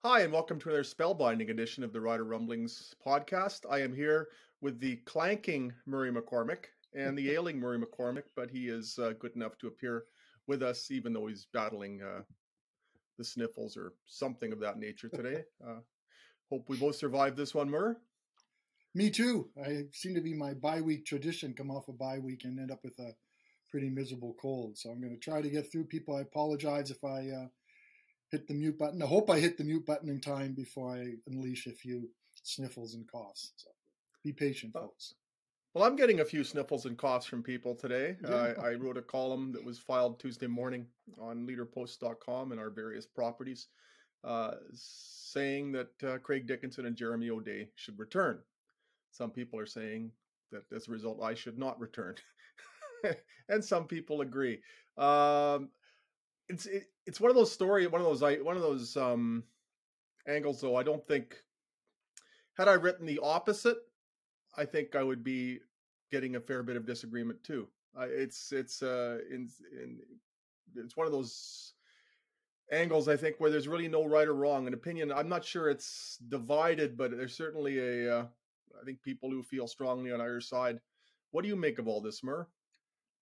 Hi, and welcome to another spellbinding edition of the Rider Rumblings podcast. I am here with the clanking Murray McCormick and the ailing Murray McCormick, but he is good enough to appear with us, even though he's battling the sniffles or something of that nature today. Hope we both survive this one, Murr. Me too. I seem to be my bye-week tradition, come off a bye week and end up with a pretty miserable cold. So I'm going to try to get through. People, I apologize if I hit the mute button. I hope I hit the mute button in time before I unleash a few sniffles and coughs. So be patient, folks. Well, I'm getting a few sniffles and coughs from people today. Yeah. I wrote a column that was filed Tuesday morning on leaderpost.com and our various properties saying that Craig Dickinson and Jeremy O'Day should return. Some people are saying that as a result, I should not return. And some people agree. It's one of those angles, though. I don't think, had I written the opposite, I think I would be getting a fair bit of disagreement too. It's one of those angles, I think, where there's really no right or wrong. An opinion, I'm not sure it's divided, but there's certainly I think people who feel strongly on either side. What do you make of all this, Murr?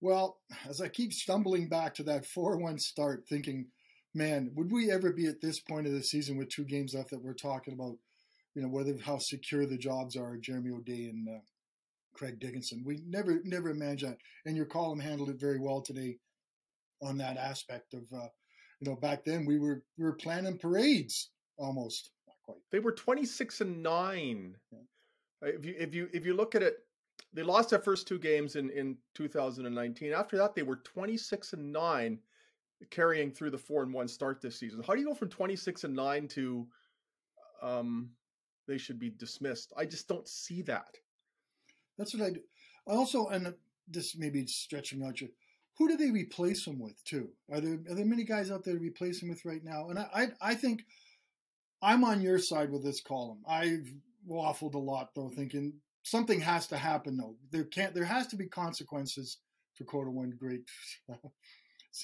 Well, as I keep stumbling back to that 4-1 start, thinking, man, would we ever be at this point of the season with 2 games left that we're talking about, how secure the jobs are, Jeremy O'Day and Craig Dickinson. We never imagined that. And your column handled it very well today on that aspect of, back then we were planning parades almost. Not quite. They were 26-9. Yeah. If you look at it, they lost their first 2 games in 2019. After that, they were 26-9, carrying through the 4-1 start this season. How do you go from 26-9 to they should be dismissed? I just don't see that. That's what I do. Also, and this may be stretching out you. Who do they replace him with too? Are there many guys out there to replace him with right now? And I think I'm on your side with this column. I've waffled a lot though, thinking something has to happen though. There has to be consequences, to quote one great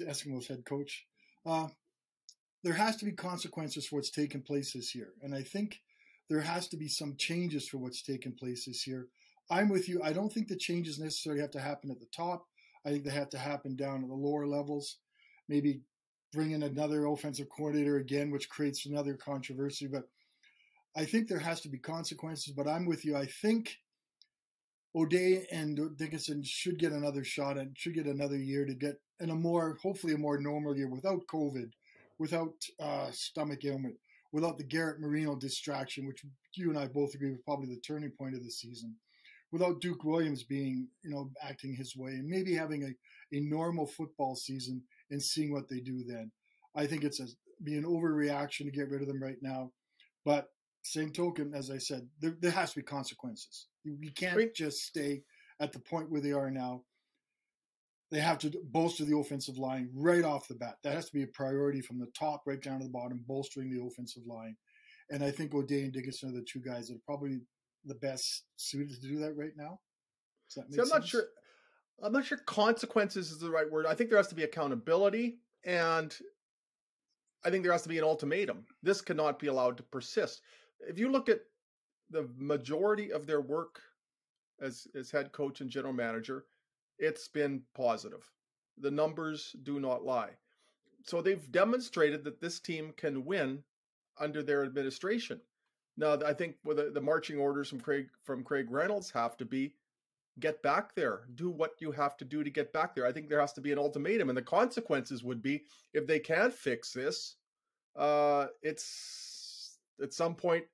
Eskimos head coach. There has to be consequences for what's taken place this year. And I think there has to be some changes for what's taken place this year. I'm with you. I don't think the changes necessarily have to happen at the top. I think they have to happen down at the lower levels. Maybe bring in another offensive coordinator again, which creates another controversy. But I think there has to be consequences. But I'm with you. I think O'Day and Dickinson should get another shot and should get another year to get in hopefully a more normal year without COVID, without stomach ailment, without the Garrett Marino distraction, which you and I both agree was probably the turning point of the season, without Duke Williams being, acting his way, and maybe having a normal football season and seeing what they do then. I think it's be an overreaction to get rid of them right now. But same token, as I said, there has to be consequences. You can't just stay at the point where they are now. They have to bolster the offensive line right off the bat. That has to be a priority from the top right down to the bottom, bolstering the offensive line. And I think O'Day and Dickinson are the 2 guys that are probably the best suited to do that right now. Does that make sense? I'm not sure consequences is the right word. I think there has to be accountability, and I think there has to be an ultimatum. This cannot be allowed to persist. If you look at the majority of their work as head coach and general manager, it's been positive. The numbers do not lie. So they've demonstrated that this team can win under their administration. Now, I think the marching orders from Craig Reynolds have to be, get back there, do what you have to do to get back there. I think there has to be an ultimatum, and the consequences would be, if they can't fix this, it's at some point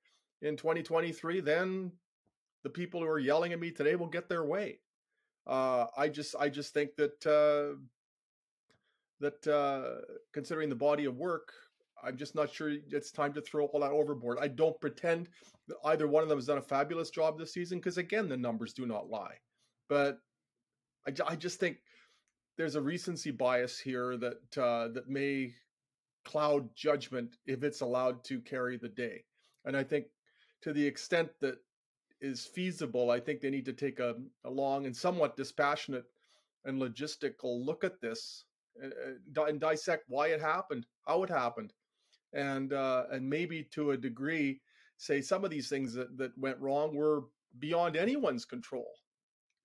in 2023, then the people who are yelling at me today will get their way. I just think that considering the body of work, I'm just not sure it's time to throw all that overboard. I don't pretend that either one of them has done a fabulous job this season, because again, the numbers do not lie. But I just think there's a recency bias here that may cloud judgment if it's allowed to carry the day. And I think to the extent that is feasible, I think they need to take a long and somewhat dispassionate and logistical look at this and dissect why it happened, how it happened, and maybe to a degree say some of these things that went wrong were beyond anyone's control.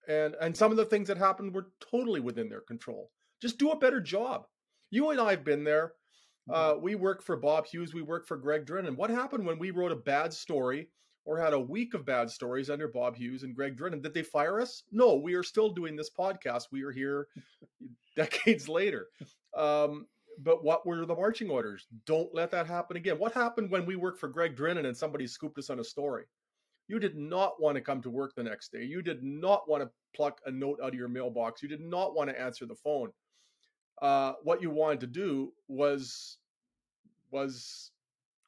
And some of the things that happened were totally within their control. Just do a better job. You and I have been there. We work for Bob Hughes. We work for Greg Drinnan. What happened when we wrote a bad story or had a week of bad stories under Bob Hughes and Greg Drinnan? Did they fire us? No, we are still doing this podcast. We are here decades later. But what were the marching orders? Don't let that happen again. What happened when we worked for Greg Drinnan and somebody scooped us on a story? You did not want to come to work the next day. You did not want to pluck a note out of your mailbox. You did not want to answer the phone. What you wanted to do was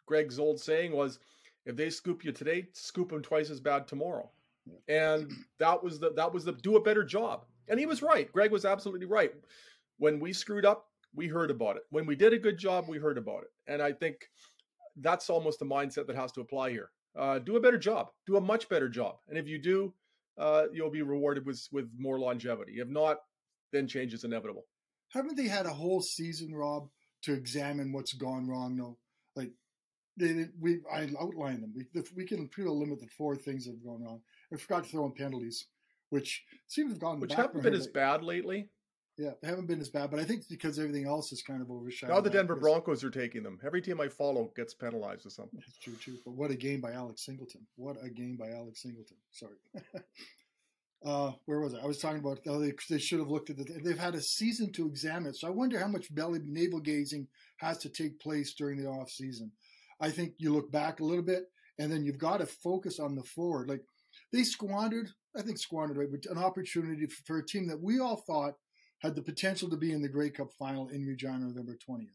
Greg's old saying was, if they scoop you today, scoop them twice as bad tomorrow. And that was the do a better job. And he was right. Greg was absolutely right. When we screwed up, we heard about it. When we did a good job, we heard about it. And I think that's almost the mindset that has to apply here. Do a better job. Do a much better job. And if you do, you'll be rewarded with more longevity. If not, then change is inevitable. Haven't they had a whole season, Rob, to examine what's gone wrong, though? Like, I outlined them. We can limit the 4 things that have gone wrong. I forgot to throw in penalties, which seem to have gone which haven't been as bad lately. Yeah, they haven't been as bad, but I think it's because everything else is kind of overshadowed. Now the Denver Broncos are taking them. Every team I follow gets penalized or something. That's true. But what a game by Alex Singleton. Sorry. Where was I? I was talking about they should have looked at they've had a season to examine it. So I wonder how much navel gazing has to take place during the off season. I think you look back a little bit, and then you've got to focus on the forward. Like they squandered an opportunity for a team that we all thought had the potential to be in the Grey Cup final in Regina, November 20th.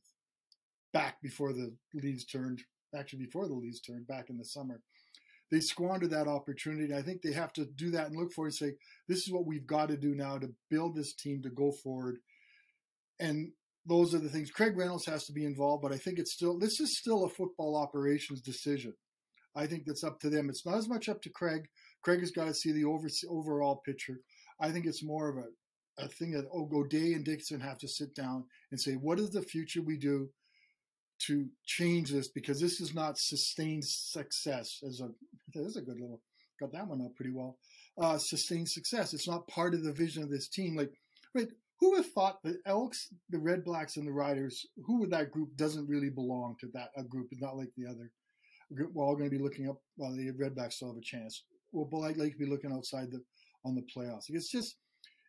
Before the leaves turned back in the summer. They squandered that opportunity. I think they have to do that and look for it and say, this is what we've got to do now to build this team to go forward. And those are the things. Craig Reynolds has to be involved, but I think this is still a football operations decision. I think that's up to them. It's not as much up to Craig. Craig has got to see the overall picture. I think it's more of a thing that O'Day and Dixon have to sit down and say, what is the future we do to change this? Because this is not sustained success. There's a good little, got that one up pretty well. Sustained success. It's not part of the vision of this team. Like, right, who would have thought the Elks, the Red Blacks, and the Riders, who would that group doesn't really belong to that a group? It's not like the other. We're all going to be looking up. Well, the Red Blacks still have a chance. We'll likely be looking outside on the playoffs.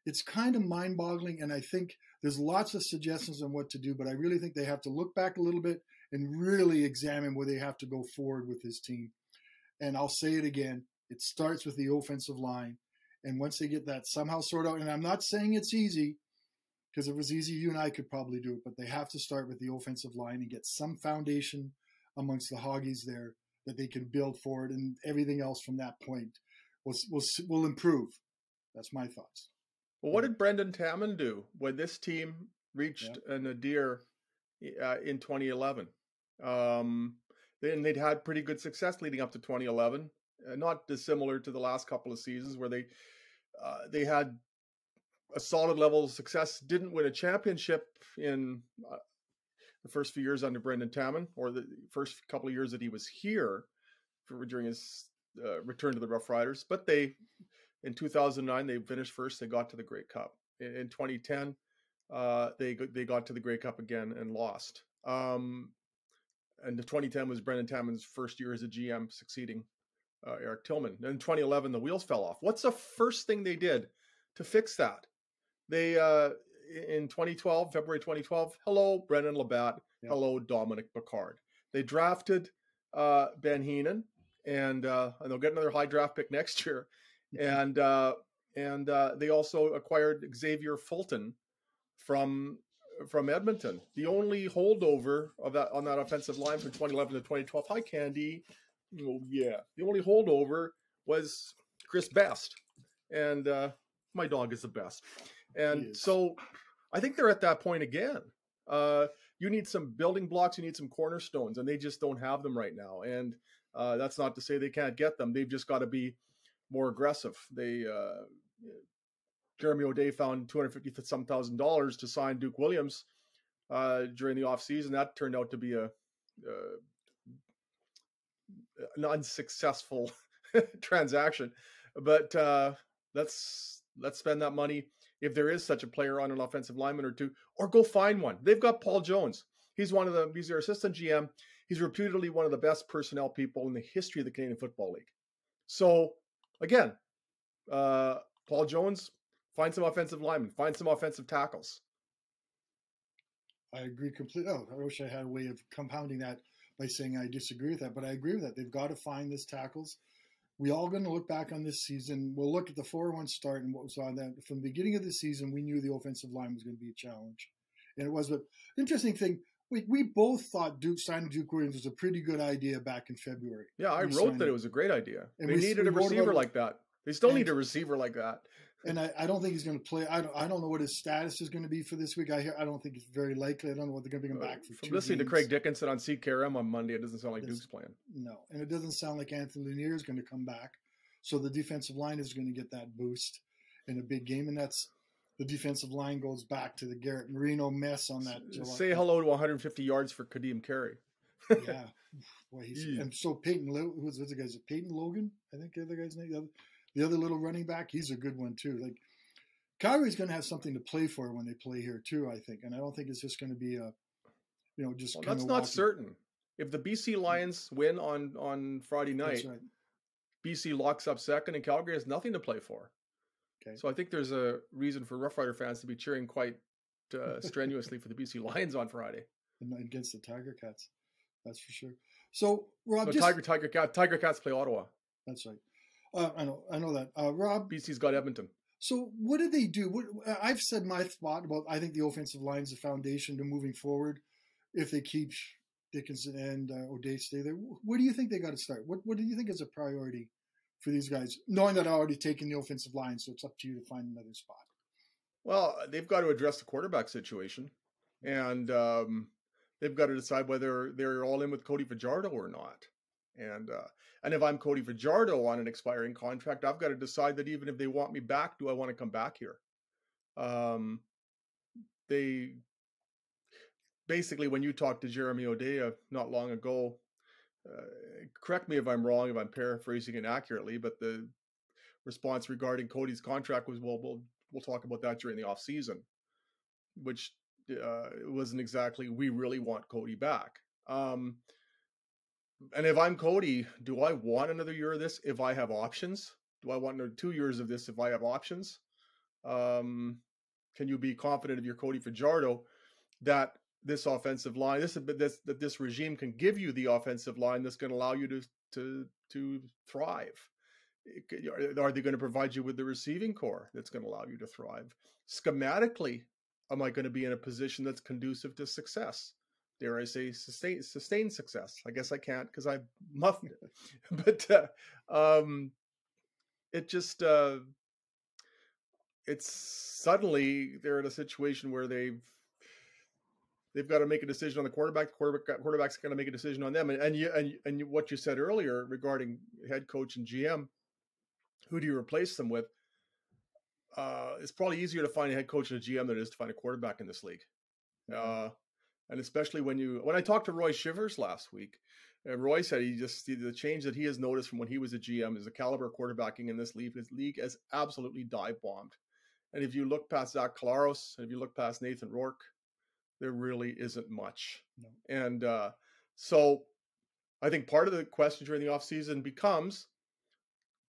It's kind of mind-boggling, and I think there's lots of suggestions on what to do, but I really think they have to look back a little bit and really examine where they have to go forward with this team. And I'll say it again, it starts with the offensive line. And once they get that somehow sorted out, and I'm not saying it's easy, because if it was easy, you and I could probably do it, but they have to start with the offensive line and get some foundation amongst the Hoggies there that they can build forward, and everything else from that point will improve. That's my thoughts. Well, what did Brendan Tammon do when this team reached a nadir in 2011? Then they'd had pretty good success leading up to 2011, not dissimilar to the last couple of seasons where they had a solid level of success, didn't win a championship in the first few years under Brendan Tammon, or the first couple of years that he was here during his return to the Roughriders. But in 2009, they finished first. They got to the Grey Cup. In 2010, they got to the Grey Cup again and lost. And the 2010 was Brendan Tammon's first year as a GM, succeeding Eric Tillman. In 2011, the wheels fell off. What's the first thing they did to fix that? They in 2012, February 2012, hello Brendan Labatt, hello Dominic Picard. They drafted Ben Heenan, and they'll get another high draft pick next year. And they also acquired Xavier Fulton from Edmonton. The only holdover on that offensive line from 2011 to 2012. Hi, Candy. Oh yeah. The only holdover was Chris Best, and my dog is the best. And so I think they're at that point again. You need some building blocks. You need some cornerstones, and they just don't have them right now. And that's not to say they can't get them. They've just got to be more aggressive. Jeremy O'Day found $250,000 to sign Duke Williams during the offseason. That turned out to be a an unsuccessful transaction. But let's spend that money if there is such a player on an offensive lineman or two, or go find one. They've got Paul Jones. He's their assistant GM. He's reputedly one of the best personnel people in the history of the Canadian Football League. So again, Paul Jones, find some offensive linemen, find some offensive tackles. I agree completely. Oh, I wish I had a way of compounding that by saying I disagree with that, but I agree with that. They've got to find this tackles. We all going to look back on this season. We'll look at the 4-1 start and what was on that. From the beginning of the season, we knew the offensive line was going to be a challenge. And it was. But interesting thing, we both thought signing Duke Williams was a pretty good idea back in February. Yeah, I wrote that it was a great idea. They needed a receiver like that. They still need a receiver like that. And I don't think he's going to play. I don't know what his status is going to be for this week. I don't think it's very likely. I don't know what they're going to bring him back for. From listening to Craig Dickinson on CKRM on Monday, it doesn't sound like Duke's playing. No, and it doesn't sound like Anthony Lanier is going to come back. So the defensive line is going to get that boost in a big game, and that's the defensive line goes back to the Garrett Marino mess on that. Say hello to 150 yards for Kadeem Carey. Yeah, boy, and so Peyton. Who's the guy? Is it Peyton Logan? I think the other guy's name. The other little running back, he's a good one too. Like Calgary's going to have something to play for when they play here too, I think, and I don't think it's just going to be a, just. Well, that's not certain. If the BC Lions win on Friday night, right. BC locks up second, and Calgary has nothing to play for. Okay. So I think there's a reason for Rough Rider fans to be cheering quite strenuously for the BC Lions on Friday. And against the Tiger Cats, that's for sure. So Rob, Tiger Cats play Ottawa. That's right. I know that. Rob, BC's got Edmonton. So what did they do? I've said my thought about. I think the offensive line is the foundation to moving forward. If they keep Dickinson and O'Day stay there, where do you think they got to start? What do you think is a priority for these guys? Knowing that I've already taken the offensive line, so it's up to you to find another spot. Well, they've got to address the quarterback situation, and they've got to decide whether they're all in with Cody Fajardo or not. And if I'm Cody Fajardo on an expiring contract, I've got to decide that even if they want me back, do I want to come back here? They basically, when you talked to Jeremy O'Day not long ago, correct me if I'm wrong, if I'm paraphrasing inaccurately, but the response regarding Cody's contract was, well, we'll talk about that during the off season, which wasn't exactly, we really want Cody back. And if I'm Cody, do I want another year of this if I have options? Do I want another 2 years of this if I have options? Can you be confident if you're Cody Fajardo that this offensive line, this regime can give you the offensive line that's going to allow you to thrive? Are they going to provide you with the receiving core that's going to allow you to thrive? Schematically, am I going to be in a position that's conducive to success? Dare I say sustained success? I guess I can't because I muffed it. But it just it's suddenly they're in a situation where they've got to make a decision on the quarterback. The quarterback's going to make a decision on them. And what you said earlier regarding head coach and GM, who do you replace them with? It's probably easier to find a head coach and a GM than it is to find a quarterback in this league. And especially when I talked to Roy Shivers last week, Roy said the change that he has noticed from when he was a GM is the caliber of quarterbacking in this league. His league has absolutely dive bombed. And if you look past Zach Collaros, and if you look past Nathan Rourke, there really isn't much. No. And so I think part of the question during the offseason becomes,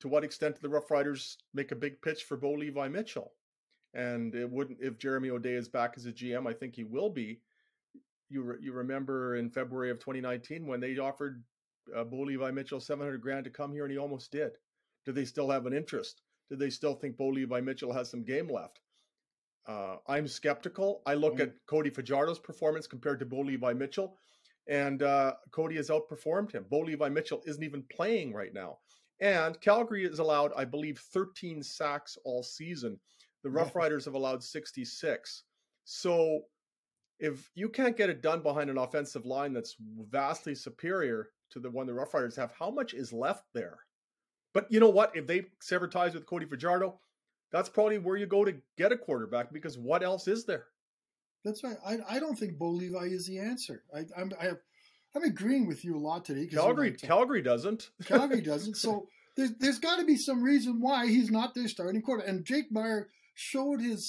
to what extent do the Rough Riders make a big pitch for Bo Levi Mitchell? And it wouldn't, if Jeremy O'Day is back as a GM, I think he will be. You remember in February of 2019 when they offered Bo Levi Mitchell $700,000 to come here, and he almost did. Do they still have an interest? Do they still think Bo Levi Mitchell has some game left? I'm skeptical. I look at Cody Fajardo's performance compared to Bo Levi Mitchell, and Cody has outperformed him. Bo Levi Mitchell isn't even playing right now. And Calgary has allowed, I believe, 13 sacks all season. The Rough Riders have allowed 66. So if you can't get it done behind an offensive line that's vastly superior to the one the Rough Riders have, how much is left there? But you know what? If they sever ties with Cody Fajardo, that's probably where you go to get a quarterback, because what else is there? That's right. I don't think Bo Levi is the answer. I'm agreeing with you a lot today. Calgary doesn't. Calgary doesn't. So there's got to be some reason why he's not their starting quarterback. And Jake Meyer showed it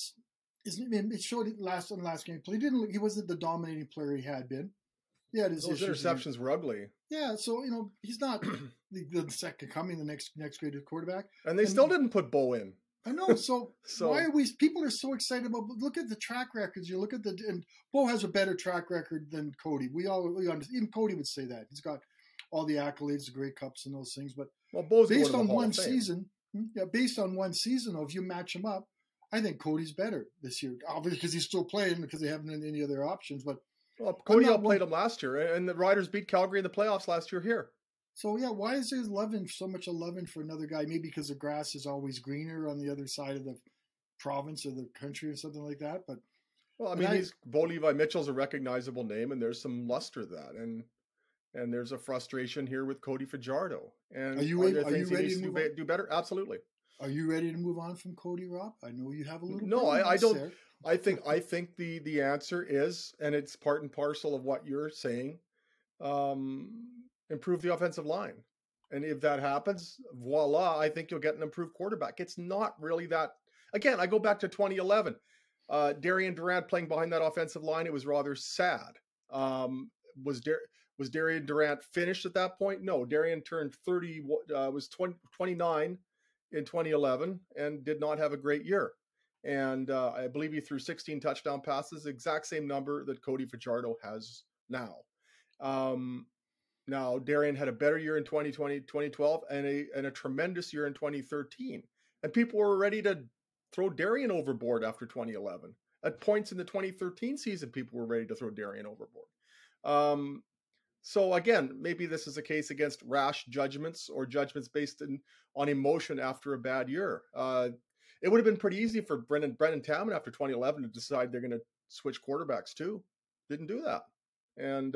showed it last game he played. He wasn't the dominating player he had been. Yeah, those interceptions were ugly. Yeah, so he's not the second coming, the next greatest quarterback. And they still didn't put Bo in. I know. So why are people are so excited about? Look at the track records. You look at and Bo has a better track record than Cody. We understand. Even Cody would say that he's got all the accolades, the Grey Cups, and those things. But Bo's based on one season, though, if you match them up, I think Cody's better this year. Obviously, because he's still playing because they haven't any other options. But Cody outplayed him last year, and the Riders beat Calgary in the playoffs last year here. So yeah, why is there so much loving for another guy? Maybe because the grass is always greener on the other side of the province or the country or something like that. But Bo Levi Mitchell's a recognizable name, and there's some luster to that, and there's a frustration here with Cody Fajardo. And are you ready to do better? Absolutely. Are you ready to move on from Cody, Rob? I know you have a little. No, I don't. There. I think the answer is, and it's part and parcel of what you're saying. Improve the offensive line. And if that happens, voila, I think you'll get an improved quarterback. It's not really that. Again, I go back to 2011. Darian Durant playing behind that offensive line, it was rather sad. Was Darian Durant finished at that point? No, Darian turned 30, was 29 in 2011 and did not have a great year. And I believe he threw 16 touchdown passes, exact same number that Cody Fajardo has now. Now, Darian had a better year in 2012, and a tremendous year in 2013. And people were ready to throw Darian overboard after 2011. At points in the 2013 season, people were ready to throw Darian overboard. So again, maybe this is a case against rash judgments or judgments based on emotion after a bad year. It would have been pretty easy for Brendan Taman after 2011 to decide they're going to switch quarterbacks too. Didn't do that. And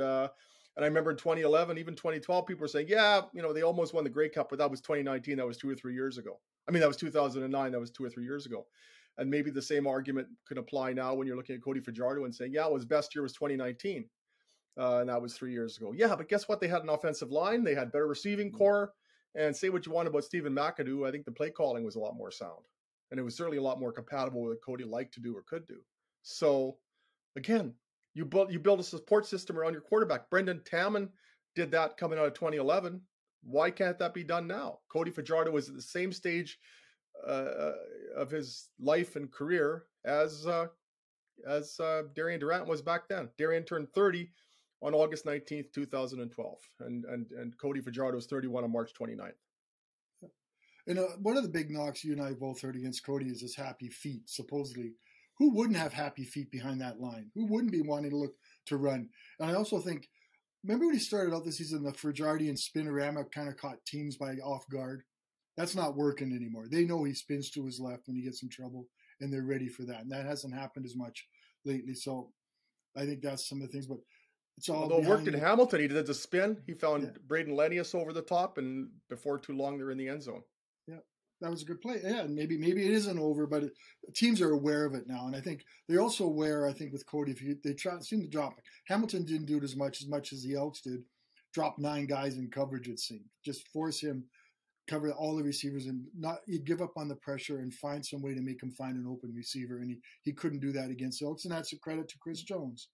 I remember in 2011, even 2012, people were saying, yeah, they almost won the Grey Cup, but that was 2019. That was 2 or 3 years ago. That was 2009. That was 2 or 3 years ago. And maybe the same argument could apply now when you're looking at Cody Fajardo and saying, yeah, his best year was 2019. And that was 3 years ago. Yeah, but guess what? They had an offensive line. They had better receiving core. And say what you want about Stephen McAdoo, I think the play calling was a lot more sound. And it was certainly a lot more compatible with what Cody liked to do or could do. So, again, you build a support system around your quarterback. Brendan Taman did that coming out of 2011. Why can't that be done now? Cody Fajardo was at the same stage of his life and career as Darian Durant was back then. Darian turned 30 on August 19th, 2012, and Cody Fajardo was 31 on March 29th. And one of the big knocks you and I both heard against Cody is his happy feet, supposedly. Who wouldn't have happy feet behind that line? Who wouldn't be wanting to look to run? And I also think, remember when he started out this season, the Fajardian spinorama kind of caught teams by off guard? That's not working anymore. They know he spins to his left when he gets in trouble, and they're ready for that. And that hasn't happened as much lately. So I think that's some of the things. But it's all. Although it worked in Hamilton, he did the spin. He found Braden Lenius over the top, and before too long, they're in the end zone. Yeah. That was a good play. Yeah, and maybe it isn't over, but teams are aware of it now, and I think they're also aware. I think with Cody, they seem to drop. Hamilton didn't do it as much as the Elks did. Drop 9 guys in coverage. It seemed just force him cover all the receivers and not you give up on the pressure and find some way to make him find an open receiver, and he couldn't do that against the Elks, and that's a credit to Chris Jones.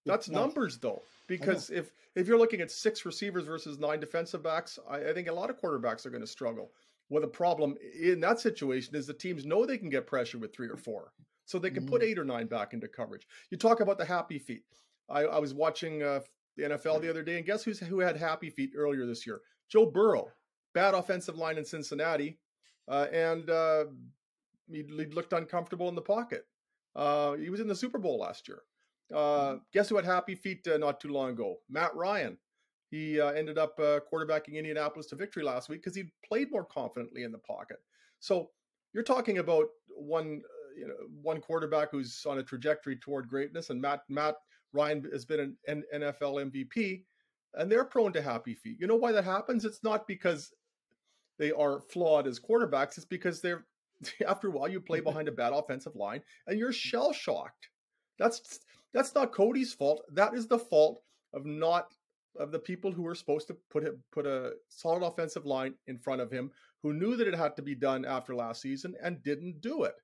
That's numbers though, because if you're looking at 6 receivers versus 9 defensive backs, I think a lot of quarterbacks are going to struggle. Well, the problem in that situation is the teams know they can get pressure with 3 or 4. So they can put 8 or 9 back into coverage. You talk about the happy feet. I was watching the NFL the other day, and guess who had happy feet earlier this year? Joe Burrow. Bad offensive line in Cincinnati. And he looked uncomfortable in the pocket. He was in the Super Bowl last year. Guess who had happy feet not too long ago? Matt Ryan. He ended up quarterbacking Indianapolis to victory last week because he played more confidently in the pocket. So you're talking about one quarterback who's on a trajectory toward greatness, and Matt Ryan has been an NFL MVP, and they're prone to happy feet. You know why that happens? It's not because they are flawed as quarterbacks. It's because they're after a while you play behind a bad offensive line and you're shell shocked. That's not Cody's fault. That is the fault of not of the people who were supposed to put a solid offensive line in front of him, who knew that it had to be done after last season and didn't do it.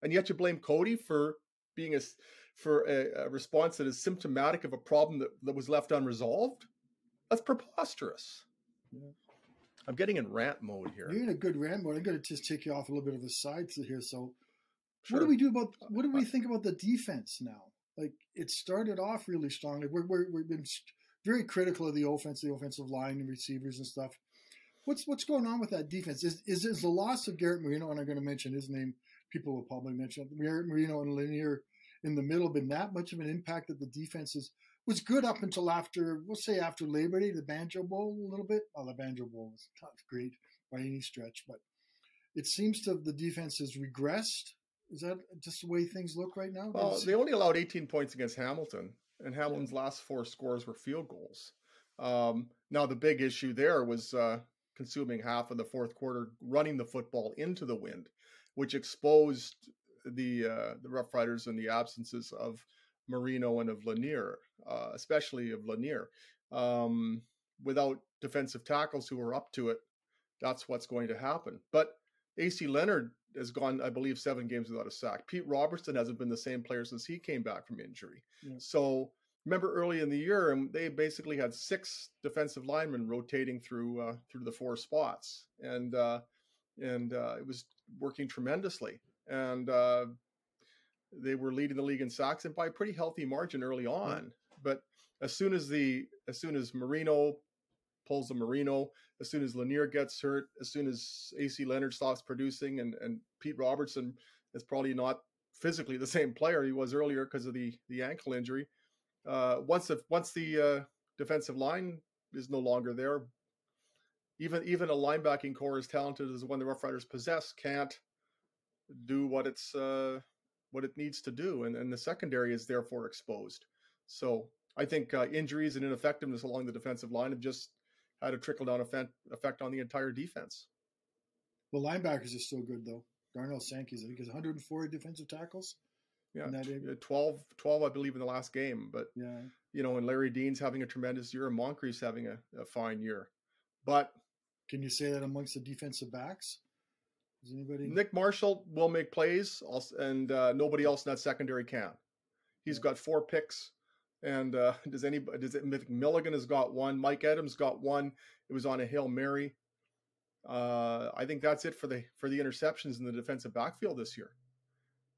And yet you blame Cody for being a response that is symptomatic of a problem that was left unresolved. That's preposterous. Yeah. I'm getting in rant mode here. You're in a good rant mode. I'm going to just take you off a little bit of a side here. So, Sure. what do we think about the defense now? Like, it started off really strong. Like, we've been very critical of the offensive line and receivers and stuff. What's going on with that defense? Is the loss of Garrett Marino, and I'm going to mention his name, people will probably mention it, Garrett Marino and Lanier in the middle, been that much of an impact that the defense was good up until after Labor Day, the Banjo Bowl a little bit. Well, the Banjo Bowl was not great by any stretch, but it seems the defense has regressed. Is that just the way things look right now? Well, they only allowed 18 points against Hamilton, and Hamilton's last 4 scores were field goals. Now, the big issue there was consuming half of the fourth quarter, running the football into the wind, which exposed the Roughriders in the absences of Marino and of Lanier, especially of Lanier. Without defensive tackles who are up to it, that's what's going to happen. But AC Leonard has gone, I believe, 7 games without a sack. Pete Robertson hasn't been the same player since he came back from injury. Yeah. So remember early in the year, and they basically had 6 defensive linemen rotating through the 4 spots, and it was working tremendously. And they were leading the league in sacks, and by a pretty healthy margin early on. But as soon as Marino pulls the Marino, as soon as Lanier gets hurt, as soon as AC Leonard stops producing, and Pete Robertson is probably not physically the same player he was earlier because of the ankle injury. Once the defensive line is no longer there, even a linebacking core as talented as the one the Rough Riders possess can't do what it needs to do, and the secondary is therefore exposed. So I think injuries and ineffectiveness along the defensive line have just had a trickle-down effect on the entire defense. The linebackers are still good, though. Darnell Sankey's, I think, has 104 defensive tackles. Yeah, 12, I believe, in the last game. But, and Larry Dean's having a tremendous year, and Moncrief's having a fine year. But can you say that amongst the defensive backs? Is anybody? Nick Marshall will make plays, and nobody else in that secondary can. He's got 4 picks. And Milligan has got 1. Mike Adams got 1. It was on a Hail Mary. I think that's it for the interceptions in the defensive backfield this year.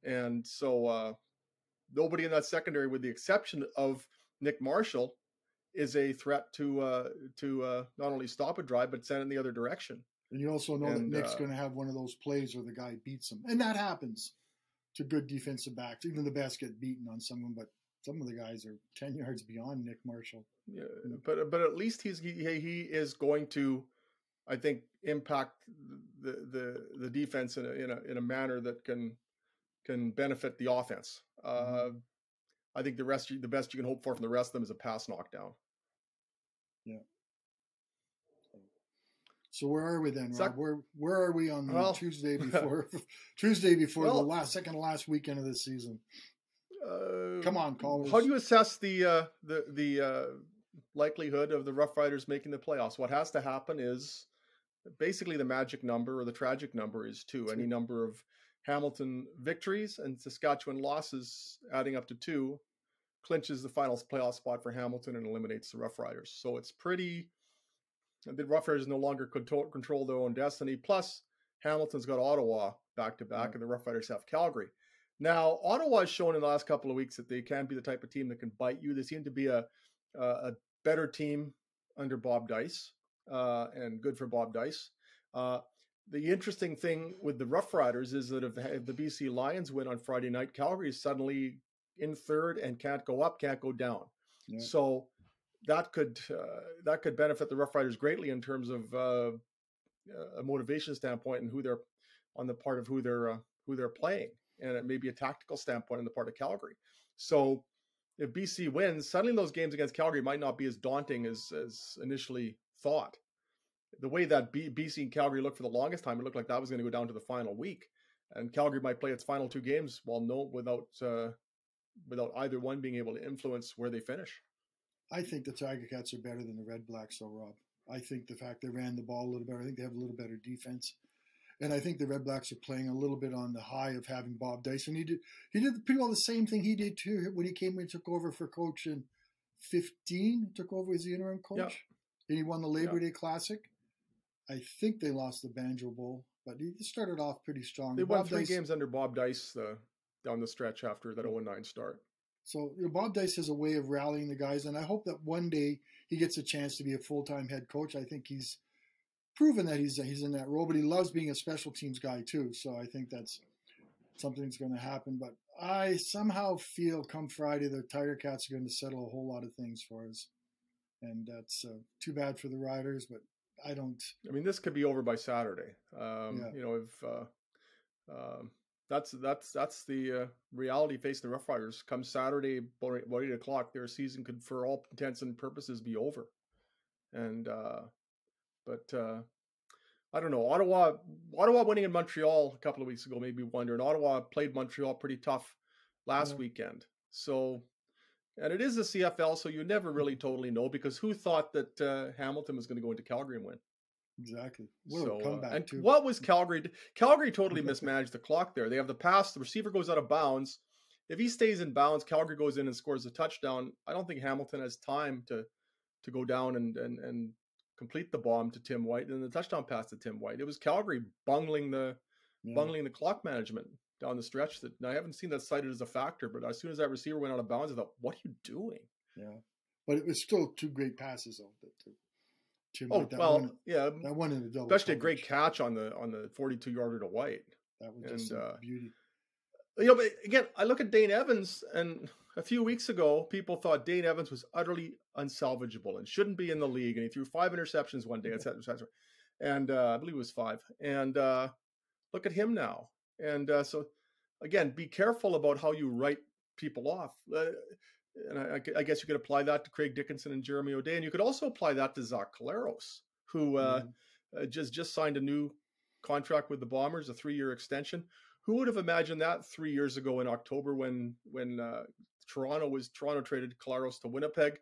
And so nobody in that secondary, with the exception of Nick Marshall, is a threat to not only stop a drive but send it in the other direction. And you also know that Nick's going to have one of those plays where the guy beats him, and that happens to good defensive backs. Even the best get beaten on someone, but some of the guys are 10 yards beyond Nick Marshall. Yeah, but at least he is going to, I think, impact the defense in a manner that can benefit the offense. I think the best you can hope for from the rest of them is a pass knockdown. Yeah. So where are we then, Rob? Where are we on the Tuesday before the second to last weekend of the season? Come on, callers. How do you assess the likelihood of the Rough Riders making the playoffs? What has to happen is basically the magic number, or the tragic number, is 2. Any number of Hamilton victories and Saskatchewan losses adding up to 2 clinches the final playoff spot for Hamilton and eliminates the Rough Riders. So it's pretty. The Rough Riders no longer control their own destiny. Plus, Hamilton's got Ottawa back-to-back, and the Rough Riders have Calgary. Now, Ottawa has shown in the last couple of weeks that they can be the type of team that can bite you. They seem to be a better team under Bob Dice, and good for Bob Dice. The interesting thing with the Rough Riders is that if the BC Lions win on Friday night, Calgary is suddenly in third and can't go up, can't go down. Yeah. So that could benefit the Rough Riders greatly in terms of a motivation standpoint and who they're playing. And it may be a tactical standpoint on the part of Calgary. So if BC wins, suddenly those games against Calgary might not be as daunting as initially thought. The way that BC and Calgary looked for the longest time, it looked like that was going to go down to the final week. And Calgary might play its final 2 games without either one being able to influence where they finish. I think the Tiger Cats are better than the Red Blacks, though, Rob. I think the fact they ran the ball a little better, I think they have a little better defense. And I think the Red Blacks are playing a little bit on the high of having Bob Dyson. He did pretty well the same thing he did too when he came and took over for coach in 15, took over as the interim coach. Yeah. And he won the Labor Day Classic. I think they lost the Banjo Bowl, but he started off pretty strong. They won 3 games under Bob Dice down the stretch after that 0-9 start. So Bob Dice has a way of rallying the guys, and I hope that one day he gets a chance to be a full-time head coach. I think he's proven that he's in that role, but he loves being a special teams guy too. So I think that's something that's going to happen. But I somehow feel come Friday the Tiger Cats are going to settle a whole lot of things for us, and that's too bad for the Riders. But I don't. I mean, this could be over by Saturday. You know, if that's the reality facing the Roughriders. Come Saturday, about 8 o'clock, their season could, for all intents and purposes, be over. And but I don't know. Ottawa winning in Montreal a couple of weeks ago made me wonder. And Ottawa played Montreal pretty tough last weekend. So, and it is the CFL, so you never really totally know, because who thought that Hamilton was going to go into Calgary and win? Exactly. What a comeback, and too. What was Calgary? Calgary totally mismanaged the clock there. They have the pass, the receiver goes out of bounds. If he stays in bounds, Calgary goes in and scores a touchdown. I don't think Hamilton has time to go down and complete the bomb to Tim White and the touchdown pass to Tim White. It was Calgary bungling the clock management down the stretch. That I haven't seen that cited as a factor, but as soon as that receiver went out of bounds, I thought, what are you doing? Yeah. But it was still 2 great passes, though. That one in the double, especially coverage. A great catch on the 42-yarder to White. That was just beauty. You know, but again, I look at Dane Evans, and a few weeks ago, people thought Dane Evans was utterly unsalvageable and shouldn't be in the league, and he threw 5 interceptions one day, etc. And I believe it was 5. And look at him now. And so, again, be careful about how you write people off. And I guess you could apply that to Craig Dickinson and Jeremy O'Day, and you could also apply that to Zach Collaros, who just signed a new contract with the Bombers, a 3-year extension. Who would have imagined that 3 years ago in October when Toronto traded Collaros to Winnipeg,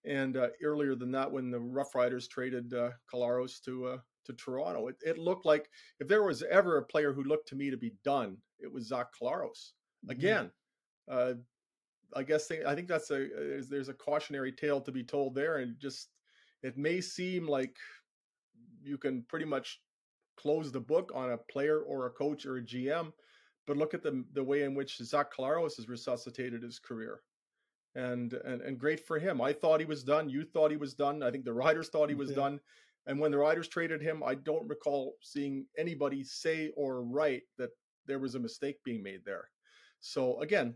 and earlier than that when the Roughriders traded Collaros to Toronto. It looked like if there was ever a player who looked to me to be done, it was Zach Collaros. Again, I think that's there's a cautionary tale to be told there, and it may seem like you can pretty much close the book on a player or a coach or a GM, but look at the way in which Zach Collaros has resuscitated his career, and great for him. I thought he was done. You thought he was done. I think the Riders thought he was done. And when the Riders traded him, I don't recall seeing anybody say or write that there was a mistake being made there. So again,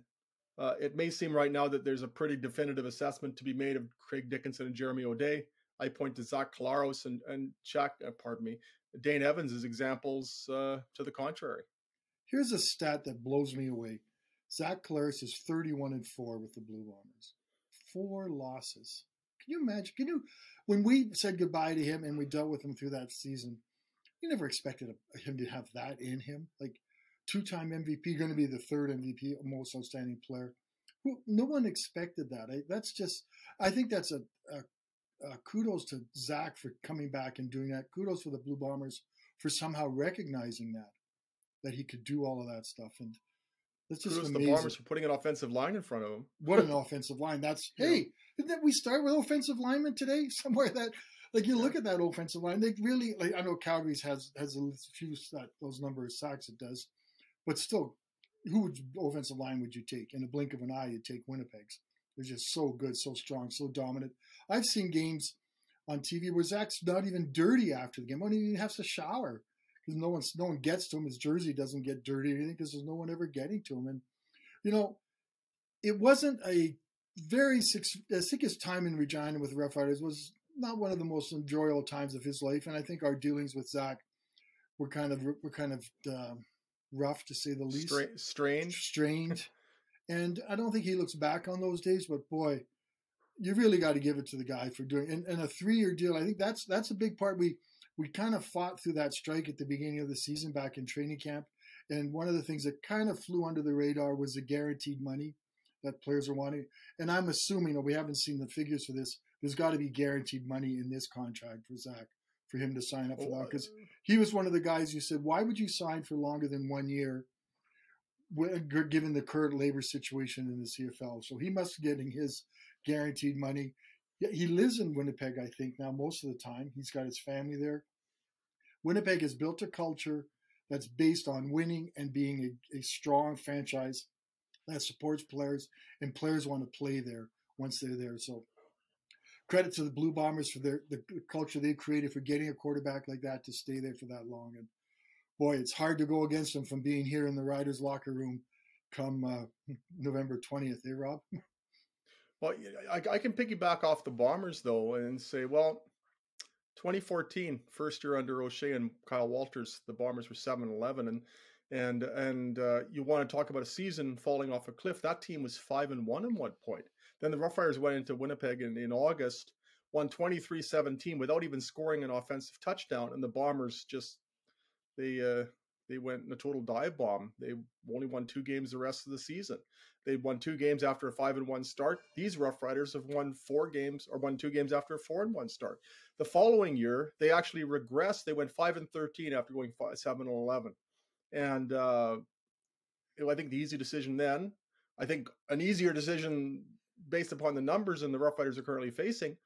it may seem right now that there's a pretty definitive assessment to be made of Craig Dickinson and Jeremy O'Day. I point to Zach Collaros and Dane Evans as examples to the contrary. Here's a stat that blows me away. Zach Collaros is 31-4 with the Blue Bombers. 4 losses. Can you imagine? When we said goodbye to him and we dealt with him through that season, you never expected him to have that in him. Like 2-time MVP, going to be the 3rd MVP, most outstanding player. No one expected that. I think that's a kudos to Zach for coming back and doing that. Kudos for the Blue Bombers for somehow recognizing that he could do all of that stuff. And that's just amazing. The Bombers for putting an offensive line in front of him. What an offensive line. Didn't that we start with offensive linemen today? Somewhere that, look at that offensive line. They really, I know Calgary's has a few those number of sacks it does, but still, offensive line would you take? In a blink of an eye, you'd take Winnipeg's. They're just so good, so strong, so dominant. I've seen games on TV where Zach's not even dirty after the game. He even has to shower because no one gets to him. His jersey doesn't get dirty or anything because there's no one ever getting to him. And, it wasn't a very sickest time in Regina with the Roughriders. Was not one of the most enjoyable times of his life. And I think our dealings with Zach were kind of rough, to say the least. Strange. And I don't think he looks back on those days, but boy, you really got to give it to the guy for doing it. And a 3-year deal. I think that's a big part. We kind of fought through that strike at the beginning of the season back in training camp. And one of the things that kind of flew under the radar was the guaranteed money. that players are wanting. And I'm assuming, we haven't seen the figures for this, there's got to be guaranteed money in this contract for Zach, for him to sign up for that. Because he was one of the guys you said, why would you sign for longer than 1 year, given the current labor situation in the CFL? So he must be getting his guaranteed money. He lives in Winnipeg, I think, now most of the time. He's got his family there. Winnipeg has built a culture that's based on winning and being a strong franchise that supports players, and players want to play there once they're there. So credit to the Blue Bombers for the culture they've created for getting a quarterback like that to stay there for that long. And boy, it's hard to go against them from being here in the Riders locker room come November 20th, eh, Rob? Well, I can piggyback off the Bombers, though, and say, well, 2014, first year under O'Shea and Kyle Walters, the Bombers were 7-11, and you want to talk about a season falling off a cliff. That team was 5-1 at one point. Then the Roughriders went into Winnipeg in August, won 23-17 without even scoring an offensive touchdown, and the Bombers just they went in a total dive bomb. They only won 2 games the rest of the season. They won 2 games after a 5-1 start. These Roughriders have won 4 games or won 2 games after a 4-1 start. The following year, they actually regressed. They went 5-13 after going 7-11. And I think the easy decision then, I think an easier decision based upon the numbers and the Roughriders are currently facing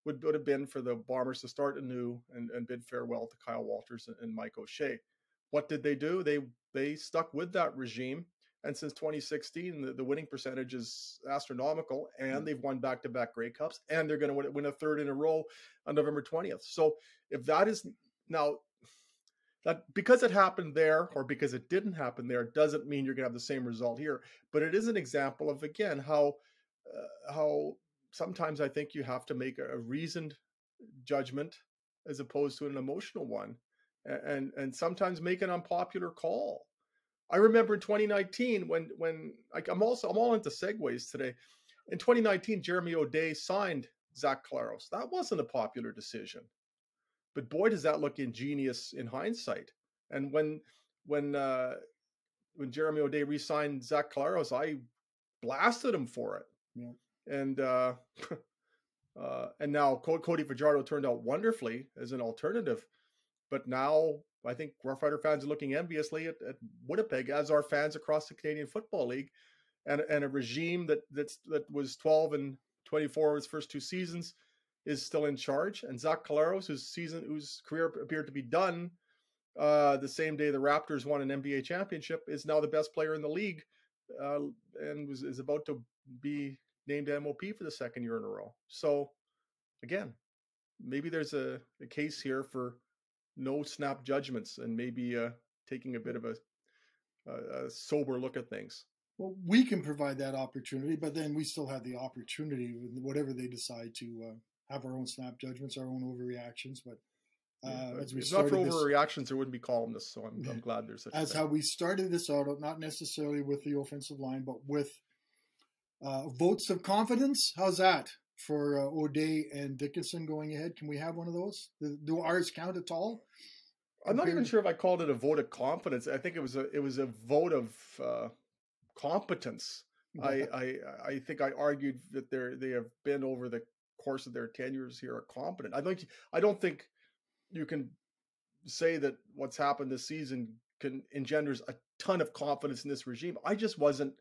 would have been for the Bombers to start anew and bid farewell to Kyle Walters and Mike O'Shea. What did they do? They stuck with that regime. And since 2016, the winning percentage is astronomical, and they've won back-to-back Grey Cups, and they're going to win a third in a row on November 20th. So if that is now, that because it happened there or because it didn't happen there, doesn't mean you're going to have the same result here. But it is an example of, again, how sometimes I think you have to make a reasoned judgment as opposed to an emotional one, and sometimes make an unpopular call. I remember in 2019 when I'm all into segues today. In 2019, Jeremy O'Day signed Zach Collaros. That wasn't a popular decision, but boy, does that look ingenious in hindsight. And when Jeremy O'Day re-signed Zach Collaros, I blasted him for it. Yeah. And now Cody Fajardo turned out wonderfully as an alternative, but now I think Rough Rider fans are looking enviously at Winnipeg, as are fans across the Canadian Football League, and a regime that was 12-24 his first 2 seasons is still in charge. And Zach Collaros, whose career appeared to be done the same day the Raptors won an NBA championship, is now the best player in the league, and is about to be named MOP for the 2nd year in a row. So again, maybe there's a case here for no snap judgments and maybe taking a bit of a sober look at things. Well, we can provide that opportunity, but then we still have the opportunity, whatever they decide, to have our own snap judgments, our own overreactions. But as we started, not for overreactions, there wouldn't be columnists. So I'm glad there's such a thing. How we started this out, not necessarily with the offensive line, but with votes of confidence. How's that for O'Day and Dickinson going ahead? Can we have one of those? Do ours count at all? I'm not even sure if I called it a vote of confidence. I think it was a vote of competence. I think I argued that they have been, over the course of their tenures here, competent. I don't think you can say that what's happened this season engenders a ton of confidence in this regime. I just wasn't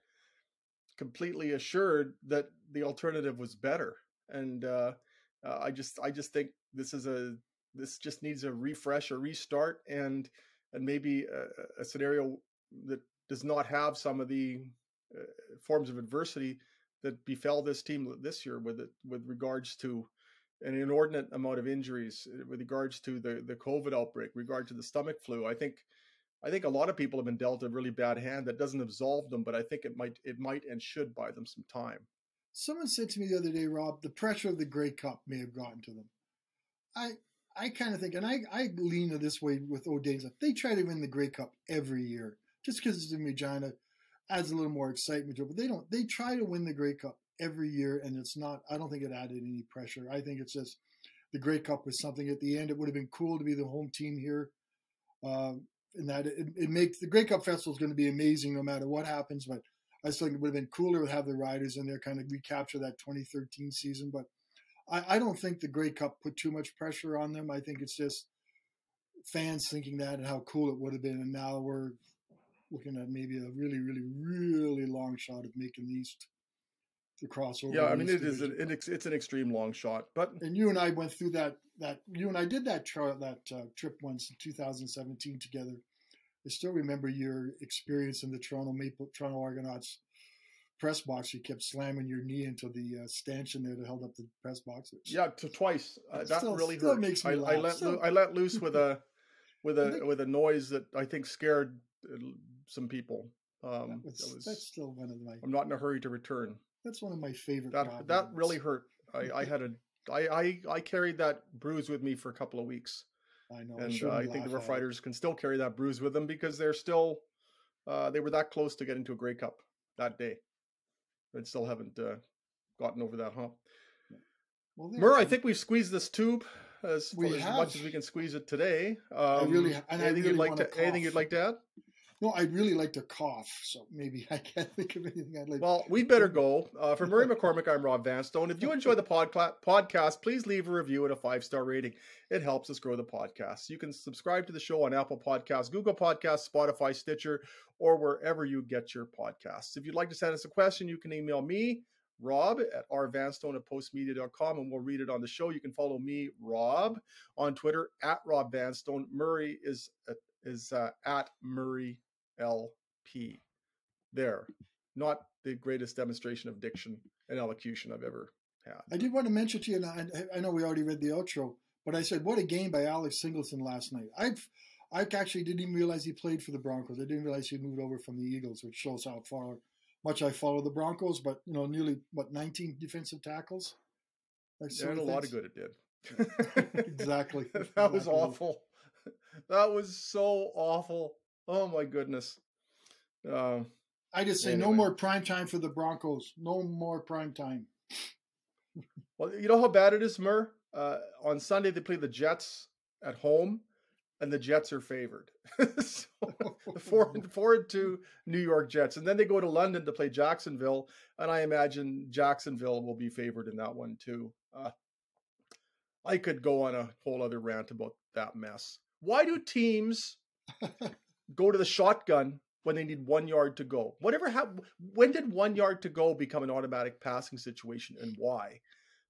completely assured that the alternative was better, and I just think this just needs a refresh, a restart, and maybe a scenario that does not have some of the forms of adversity that befell this team this year, with regards to an inordinate amount of injuries, with regards to the COVID outbreak, regard to the stomach flu. I think a lot of people have been dealt a really bad hand that doesn't absolve them, but I think it might and should buy them some time. Someone said to me the other day, Rob, the pressure of the Grey Cup may have gotten to them. I kind of think, and I lean this way with O'Day, they try to win the Grey Cup every year just because it's in Regina, adds a little more excitement to it. But they try to win the Grey Cup every year, and it's not. I don't think it added any pressure. I think it's just the Grey Cup was something at the end. It would have been cool to be the home team here. And that it makes the Grey Cup Festival is going to be amazing no matter what happens. But I just think it would have been cooler to have the Riders in there, kind of recapture that 2013 season. But I don't think the Grey Cup put too much pressure on them. I think it's just fans thinking that and how cool it would have been. And now we're looking at maybe a really, really, really long shot of making the East to cross over. Yeah, I mean, it's an extreme long shot. But and you and I went through that you and I did that trip once in 2017 together. I still remember your experience in the Toronto Argonauts press box. You kept slamming your knee into the stanchion there that held up the press box. Yeah, twice. That really hurt. Makes me laugh. I let loose with a noise that I think scared some people. That's still one of my. I'm not in a hurry to return. That's one of my favorite. That really hurt. I carried that bruise with me for a couple of weeks. I know, and I think the Roughriders can still carry that bruise with them because they're still they were that close to getting to a Grey Cup that day. They still haven't gotten over that hump. Well, Murr, I think we've squeezed this tube as much as we can squeeze it today. Anything you'd like to add? No, I'd really like to cough, so maybe I can't think of anything I'd like. Well, we better go. For Murray McCormick, I'm Rob Vanstone. If you enjoy the podcast, please leave a review and a 5-star rating. It helps us grow the podcast. You can subscribe to the show on Apple Podcasts, Google Podcasts, Spotify, Stitcher, or wherever you get your podcasts. If you'd like to send us a question, you can email me, Rob, at rvanstone@postmedia.com, and we'll read it on the show. You can follow me, Rob, on Twitter, at Rob Vanstone. Murray is at Murray LP. There. Not the greatest demonstration of diction and elocution I've ever had. I did want to mention to you, and I know we already read the outro, but I said, what a game by Alex Singleton last night. I actually didn't even realize he played for the Broncos. I didn't realize he moved over from the Eagles, which shows how much I follow the Broncos, but, nearly, 19 defensive tackles? And a lot of good it did. Exactly. That was awful. That was so awful. Oh, my goodness. I just say no more prime time for the Broncos. No more prime time. Well, you know how bad it is, Murr? On Sunday, they play the Jets at home, and the Jets are favored. So, the 4-2 New York Jets. And then they go to London to play Jacksonville, and I imagine Jacksonville will be favored in that one, too. I could go on a whole other rant about that mess. Why do teams go to the shotgun when they need 1 yard to go? When did 1 yard to go become an automatic passing situation, and why?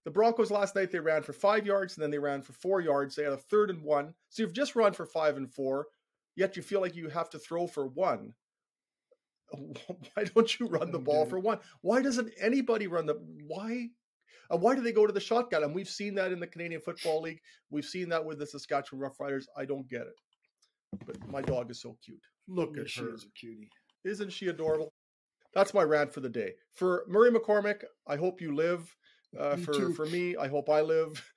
The Broncos last night, they ran for 5 yards, and then they ran for 4 yards. They had a 3rd and 1. So you've just run for 5 and 4, yet you feel like you have to throw for 1. Why don't you run the ball for 1? Why doesn't anybody run why do they go to the shotgun? And we've seen that in the Canadian Football League. We've seen that with the Saskatchewan Roughriders. I don't get it. But my dog is so cute. Look at her. She is a cutie. Isn't she adorable? That's my rant for the day. For Murray McCormick, I hope you live. For me, I hope I live.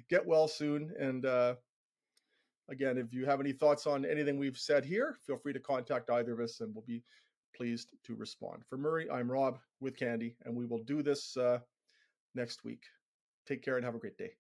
Get well soon. And again, if you have any thoughts on anything we've said here, feel free to contact either of us and we'll be pleased to respond. For Murray, I'm Rob with Candy, and we will do this next week. Take care and have a great day.